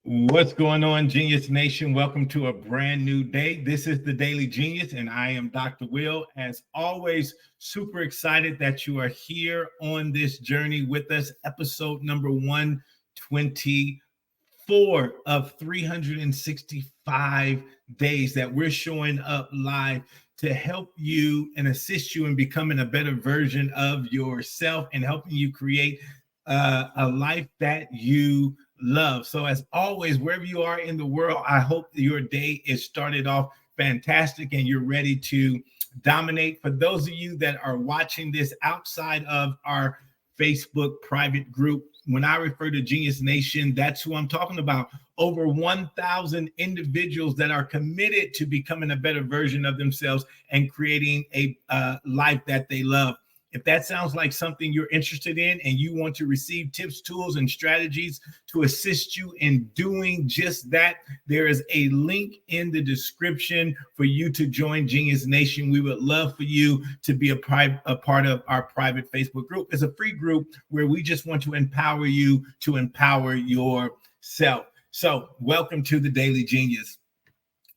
What's going on, Genius Nation? Welcome to a brand new day. This is the Daily Genius, and I am Dr. Will. As always, super excited that you are here on this journey with us. Episode number 124 of 365 days that we're showing up live to help you and assist you in becoming a better version of yourself and helping you create a life that you love. So as always, wherever you are in the world, I hope your day is started off fantastic and you're ready to dominate. For those of you that are watching this outside of our Facebook private group, when I refer to Genius Nation, that's who I'm talking about. Over 1,000 individuals that are committed to becoming a better version of themselves and creating a life that they love. If that sounds like something you're interested in and you want to receive tips, tools, and strategies to assist you in doing just that, there is a link in the description for you to join Genius Nation. We would love for you to be a part of our private Facebook group. It's a free group where we just want to empower you to empower yourself. So welcome to the Daily Genius.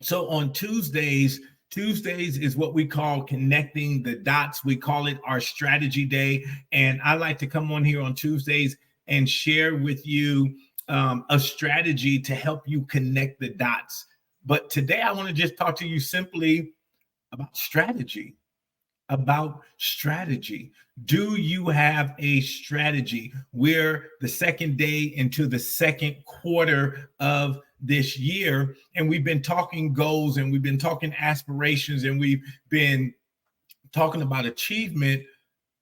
So on Tuesdays is what we call connecting the dots. We call it our strategy day. And I like to come on here on Tuesdays and share with you a strategy to help you connect the dots. But today I want to just talk to you simply about strategy. Do you have a strategy? We're the second day into the second quarter of this year, and we've been talking goals and we've been talking aspirations and we've been talking about achievement,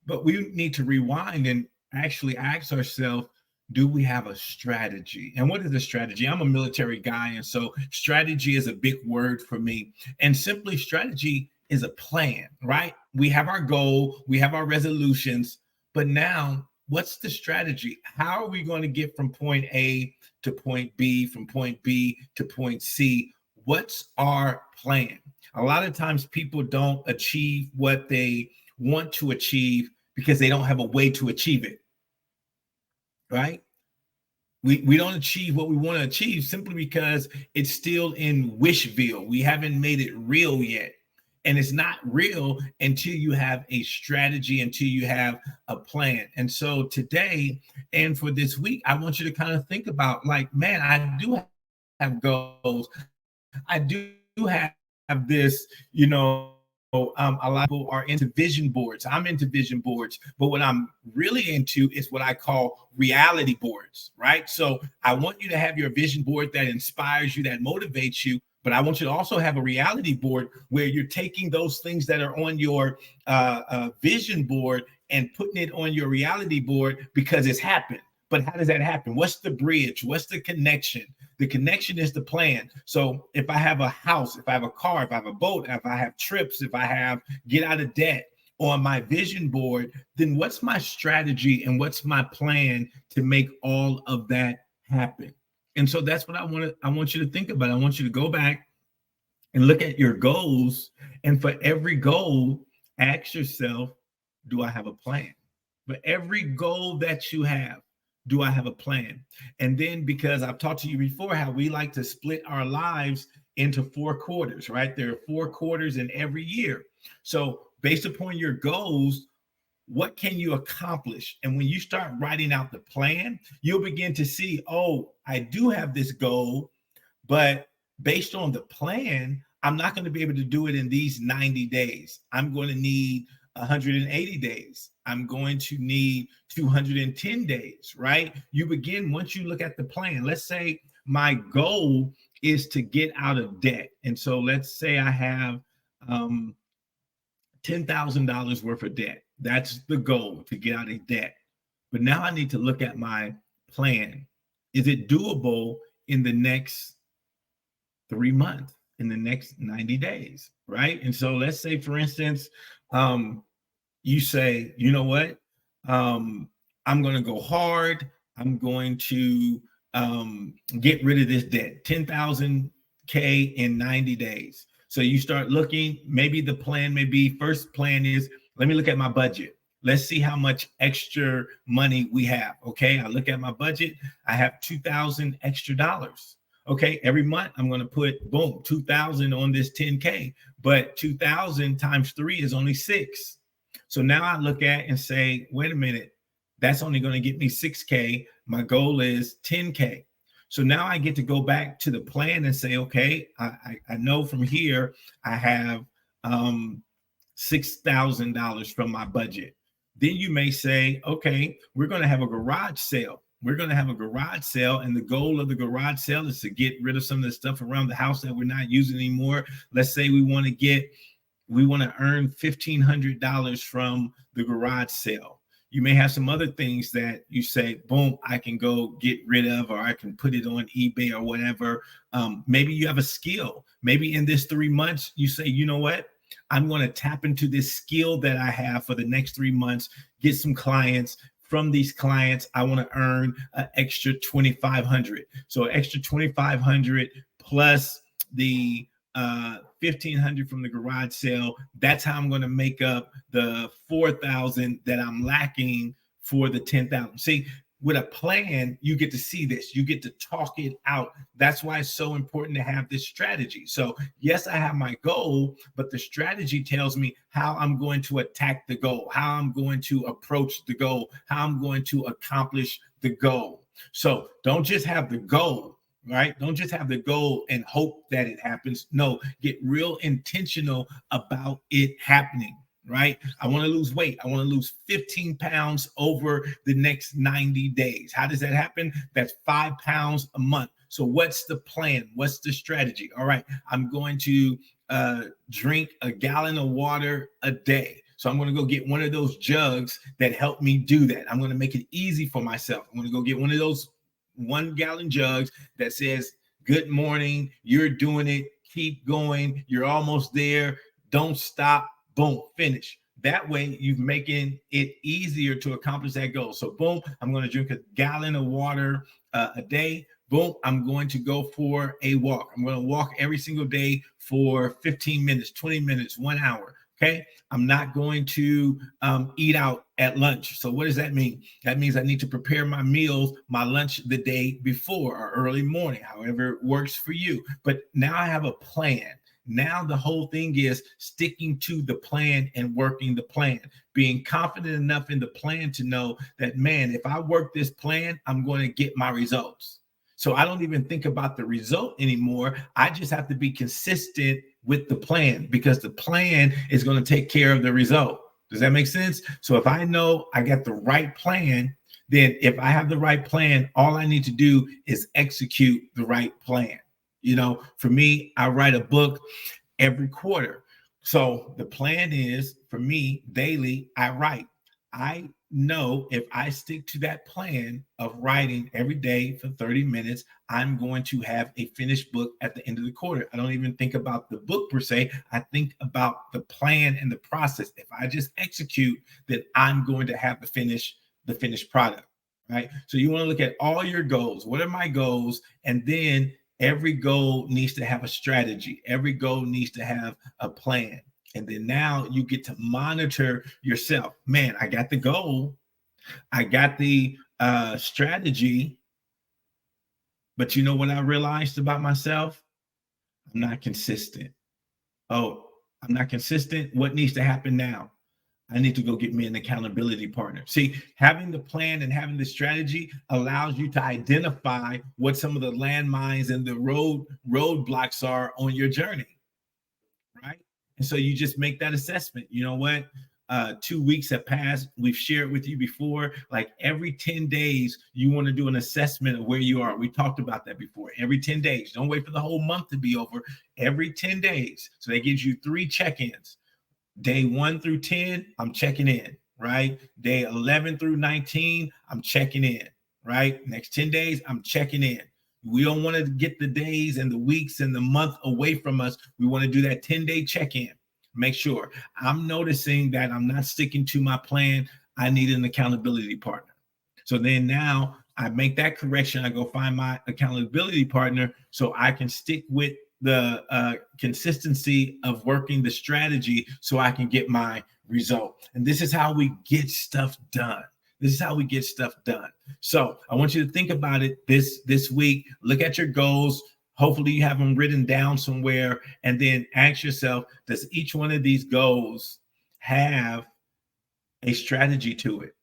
but we need to rewind and actually ask ourselves, do we have a strategy? And what is a strategy? I'm a military guy, and so strategy is a big word for me. And simply, strategy is a plan, right? We have our goal, we have our resolutions, but now what's the strategy? How are we going to get from point A to point B, from point B to point C? What's our plan? A lot of times people don't achieve what they want to achieve because they don't have a way to achieve it, right? We don't achieve what we want to achieve simply because it's still in Wishville. We haven't made it real yet. And it's not real until you have a strategy, until you have a plan. And so today and for this week, I want you to kind of think about like, man, I do have goals. I do have this, a lot of people are into vision boards. I'm into vision boards, but what I'm really into is what I call reality boards, right? So I want you to have your vision board that inspires you, that motivates you. But I want you to also have a reality board where you're taking those things that are on your vision board and putting it on your reality board because it's happened. But how does that happen? What's the bridge? What's the connection? The connection is the plan. So if I have a house, if I have a car, if I have a boat, if I have trips, if I have get out of debt on my vision board, then what's my strategy and what's my plan to make all of that happen? And so that's what I want you to think about. I want you to go back and look at your goals. And for every goal, ask yourself, do I have a plan? For every goal that you have, do I have a plan? And then because I've talked to you before how we like to split our lives into 4 quarters, right? There are 4 quarters in every year. So based upon your goals, what can you accomplish? And when you start writing out the plan, you'll begin to see, oh, I do have this goal, but based on the plan, I'm not going to be able to do it in these 90 days. I'm going to need 180 days. I'm going to need 210 days, right? You begin, once you look at the plan, let's say my goal is to get out of debt. And so let's say I have $10,000 worth of debt. That's the goal, to get out of debt. But now I need to look at my plan. Is it doable in the next 3 months, in the next 90 days, right? And so let's say, for instance, you say, you know what? I'm going to go hard. I'm going to get rid of this debt, 10,000 K in 90 days. So you start looking, maybe the plan may be, first plan is, let me look at my budget. Let's see how much extra money we have. Okay, I look at my budget. I have $2,000 extra dollars. Okay, every month I'm going to put, boom, 2,000 on this 10K, but 2,000 times 3 is only 6. So now I look at and say, wait a minute, that's only going to get me 6K. My goal is 10K. So now I get to go back to the plan and say, okay, I know from here I have $6,000 from my budget. Then you may say, okay, we're going to have a garage sale. We're going to have a garage sale. And the goal of the garage sale is to get rid of some of the stuff around the house that we're not using anymore. Let's say we want to earn $1,500 from the garage sale. You may have some other things that you say, boom, I can go get rid of, or I can put it on eBay or whatever. Maybe you have a skill. Maybe in this 3 months, you say, you know what? I'm going to tap into this skill that I have for the next 3 months, get some clients. From these clients, I want to earn an extra $2,500. So extra $2,500 plus the $1,500 from the garage sale. That's how I'm going to make up the $4,000 that I'm lacking for the $10,000. See, with a plan, you get to see this. You get to talk it out. That's why it's so important to have this strategy. So yes, I have my goal, but the strategy tells me how I'm going to attack the goal, how I'm going to approach the goal, how I'm going to accomplish the goal. So don't just have the goal, right? Don't just have the goal and hope that it happens. No, get real intentional about it happening. Right? I want to lose weight. I want to lose 15 pounds over the next 90 days. How does that happen? That's 5 pounds a month. So what's the plan? What's the strategy? All right. I'm going to drink a gallon of water a day. So I'm going to go get one of those jugs that help me do that. I'm going to make it easy for myself. I'm going to go get one of those 1 gallon jugs that says, good morning. You're doing it. Keep going. You're almost there. Don't stop. Boom, finish. That way, you're making it easier to accomplish that goal. So, boom, I'm going to drink a gallon of water a day. Boom, I'm going to go for a walk. I'm going to walk every single day for 15 minutes, 20 minutes, 1 hour. Okay. I'm not going to eat out at lunch. So what does that mean? That means I need to prepare my meals, my lunch the day before or early morning, however it works for you. But now I have a plan. Now the whole thing is sticking to the plan and working the plan, being confident enough in the plan to know that, man, if I work this plan, I'm going to get my results. So I don't even think about the result anymore. I just have to be consistent with the plan because the plan is going to take care of the result. Does that make sense? So if I know I got the right plan, then if I have the right plan, all I need to do is execute the right plan. You know, for me, I write a book every quarter. So the plan is for me daily, I write. I know if I stick to that plan of writing every day for 30 minutes, I'm going to have a finished book at the end of the quarter. I don't even think about the book per se. I think about the plan and the process. If I just execute, then I'm going to have the finished product, right? So you want to look at all your goals. What are my goals? And then every goal needs to have a strategy. Every goal needs to have a plan. And then now you get to monitor yourself. Man, I got the goal. I got the strategy. But you know what I realized about myself? I'm not consistent. Oh, I'm not consistent. What needs to happen now? I need to go get me an accountability partner. See, having the plan and having the strategy allows you to identify what some of the landmines and the roadblocks are on your journey, right? And so you just make that assessment. You know what? 2 weeks have passed. We've shared with you before, like every 10 days, you want to do an assessment of where you are. We talked about that before. Every 10 days. Don't wait for the whole month to be over. Every 10 days. So that gives you 3 check-ins. Day 1 through 10, I'm checking in, right? Day 11 through 19, I'm checking in, right? Next 10 days, I'm checking in. We don't want to get the days and the weeks and the month away from us. We want to do that 10-day check-in. Make sure I'm noticing that I'm not sticking to my plan. I need an accountability partner. So then now I make that correction. I go find my accountability partner so I can stick with the consistency of working the strategy so I can get my result. And this is how we get stuff done. This is how we get stuff done. So I want you to think about it this week. Look at your goals. Hopefully you have them written down somewhere, and then ask yourself, does each one of these goals have a strategy to it?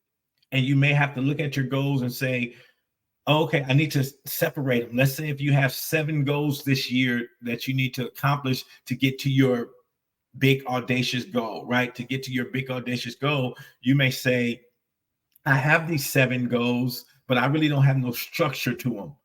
And you may have to look at your goals and say, oh, okay, I need to separate them. Let's say if you have 7 goals this year that you need to accomplish to get to your big audacious goal, right? To get to your big audacious goal, you may say, I have these 7 goals, but I really don't have no structure to them.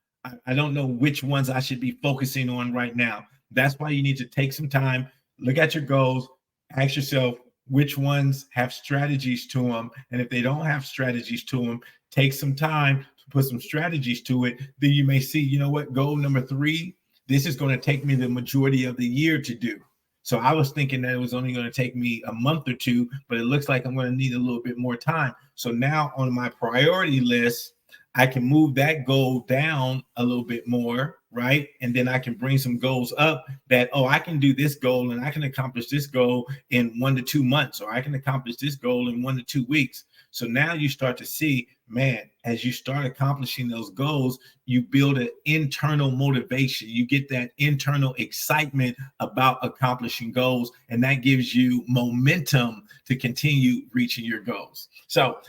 I don't know which ones I should be focusing on right now. That's why you need to take some time, look at your goals, ask yourself which ones have strategies to them. And if they don't have strategies to them, take some time to put some strategies to it. Then you may see, you know what, goal number 3, this is going to take me the majority of the year to do. So I was thinking that it was only going to take me a month or 2, but it looks like I'm going to need a little bit more time. So now on my priority list, I can move that goal down a little bit more, right? And then I can bring some goals up that, oh, I can do this goal and I can accomplish this goal in 1 to 2 months, or I can accomplish this goal in 1 to 2 weeks. So now you start to see, man, as you start accomplishing those goals, you build an internal motivation. You get that internal excitement about accomplishing goals, and that gives you momentum to continue reaching your goals. So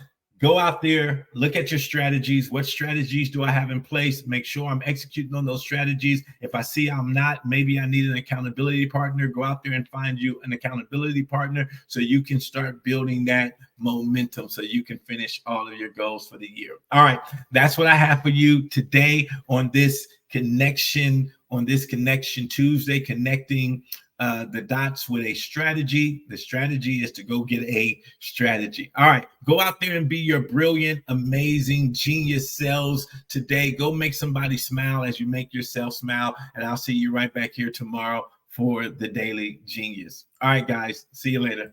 go out there, look at your strategies. What strategies do I have in place? Make sure I'm executing on those strategies. If I see I'm not, maybe I need an accountability partner. Go out there and find you an accountability partner so you can start building that momentum so you can finish all of your goals for the year. All right, that's what I have for you today on this connection Tuesday, connecting the dots with a strategy. The strategy is to go get a strategy. All right, go out there and be your brilliant, amazing, genius selves today. Go make somebody smile as you make yourself smile. And I'll see you right back here tomorrow for the Daily Genius. All right, guys, see you later.